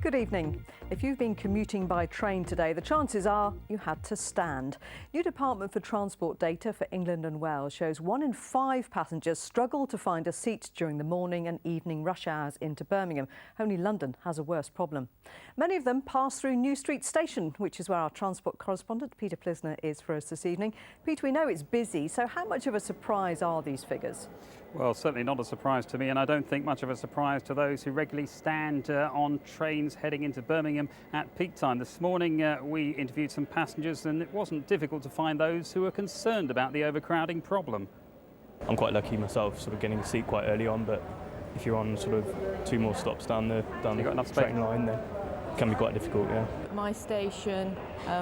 Good evening. If you've been commuting by train today, the chances are you had to stand. New Department for Transport data for England and Wales shows 1 in 5 passengers struggle to find a seat during the morning and evening rush hours into Birmingham. Only London has a worse problem. Many of them pass through New Street Station, which is where our transport correspondent Peter Plisner is for us this evening. Peter, we know it's busy, so how much of a surprise are these figures? Well, certainly not a surprise to me, and I don't think much of a surprise to those who regularly stand on trains heading into Birmingham at peak time. This morning we interviewed some passengers, and it wasn't difficult to find those who were concerned about the overcrowding problem. I'm quite lucky myself, sort of getting a seat quite early on, but if you're on sort of 2 more stops down the train line, then it can be quite difficult, yeah. My station,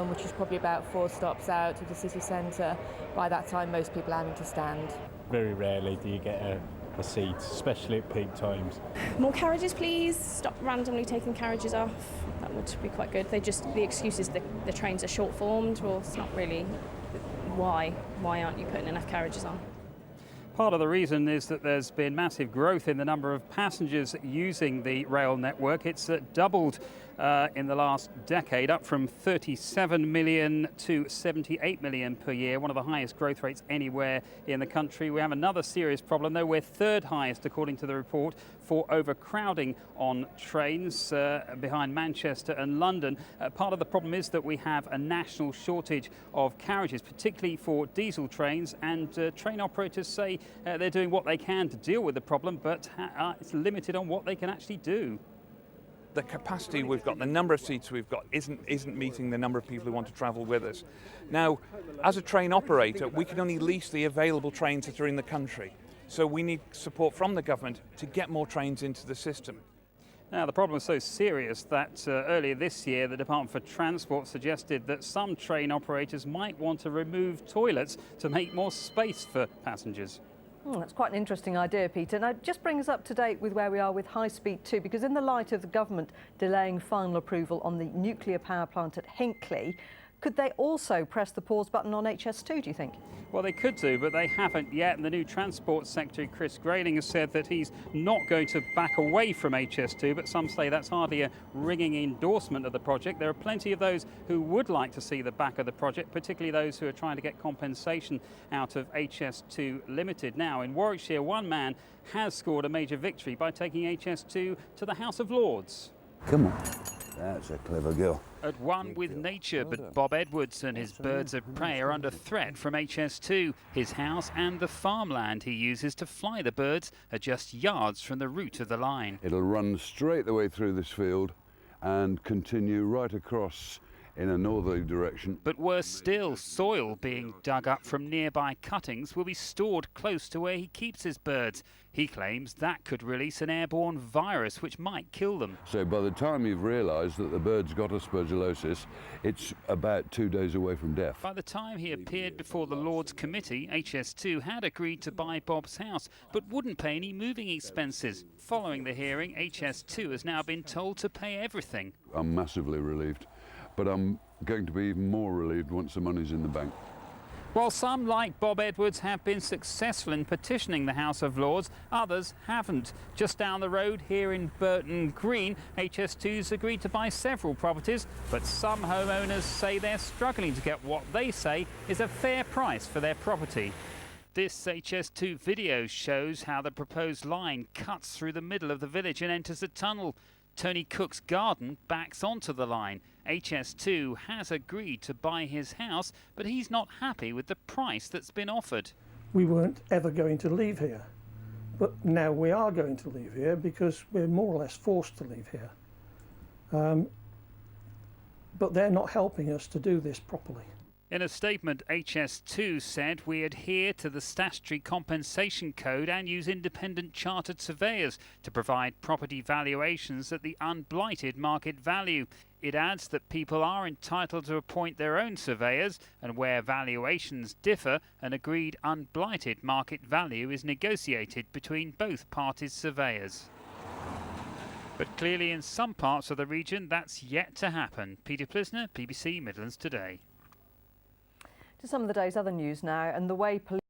which is probably about 4 stops out of the city centre, by that time most people are having to stand. Very rarely do you get a seat, especially at peak times. More carriages, please. Stop randomly taking carriages off. That would be quite good. The excuse is the trains are short formed. Well, it's not really why. Why aren't you putting enough carriages on? Part of the reason is that there's been massive growth in the number of passengers using the rail network. It's doubled in the last decade, up from 37 million to 78 million per year, one of the highest growth rates anywhere in the country. We have another serious problem, though. We're third highest, according to the report, for overcrowding on trains behind Manchester and London. Part of the problem is that we have a national shortage of carriages, particularly for diesel trains, and train operators say they're doing what they can to deal with the problem, but it's limited on what they can actually do. The capacity we've got, the number of seats we've got isn't meeting the number of people who want to travel with us. Now, as a train operator, we can only lease the available trains that are in the country. So we need support from the government to get more trains into the system. Now, the problem is so serious that earlier this year, the Department for Transport suggested that some train operators might want to remove toilets to make more space for passengers. That's quite an interesting idea, Peter. Now, just bring us up to date with where we are with High Speed 2, because in the light of the government delaying final approval on the nuclear power plant at Hinkley, could they also press the pause button on HS2, do you think? Well, they could do, but they haven't yet. And the new Transport Secretary, Chris Grayling, has said that he's not going to back away from HS2, but some say that's hardly a ringing endorsement of the project. There are plenty of those who would like to see the back of the project, particularly those who are trying to get compensation out of HS2 Limited. Now, in Warwickshire, one man has scored a major victory by taking HS2 to the House of Lords. Come on. That's a clever girl. At one with nature, but Bob Edwards and his birds of prey are under threat from HS2. His house and the farmland he uses to fly the birds are just yards from the route of the line. It'll run straight the way through this field and continue right across in a northerly direction. But worse still, soil being dug up from nearby cuttings will be stored close to where he keeps his birds. He claims that could release an airborne virus which might kill them. So by the time you've realised that the bird's got aspergillosis, it's about 2 days away from death. By the time he appeared before the Lords Committee, HS2 had agreed to buy Bob's house, but wouldn't pay any moving expenses. Following the hearing, HS2 has now been told to pay everything. I'm massively relieved, but I'm going to be even more relieved once the money's in the bank. While some, like Bob Edwards, have been successful in petitioning the House of Lords, others haven't. Just down the road here in Burton Green, HS2's agreed to buy several properties, but some homeowners say they're struggling to get what they say is a fair price for their property. This HS2 video shows how the proposed line cuts through the middle of the village and enters a tunnel. Tony Cook's garden backs onto the line. HS2 has agreed to buy his house, but he's not happy with the price that's been offered. We weren't ever going to leave here, but now we are going to leave here because we're more or less forced to leave here. But they're not helping us to do this properly. In a statement, HS2 said we adhere to the statutory compensation code and use independent chartered surveyors to provide property valuations at the unblighted market value. It adds that people are entitled to appoint their own surveyors, and where valuations differ, an agreed unblighted market value is negotiated between both parties' surveyors. But clearly in some parts of the region that's yet to happen. Peter Plisner, BBC Midlands Today. To some of the day's other news now, and the way police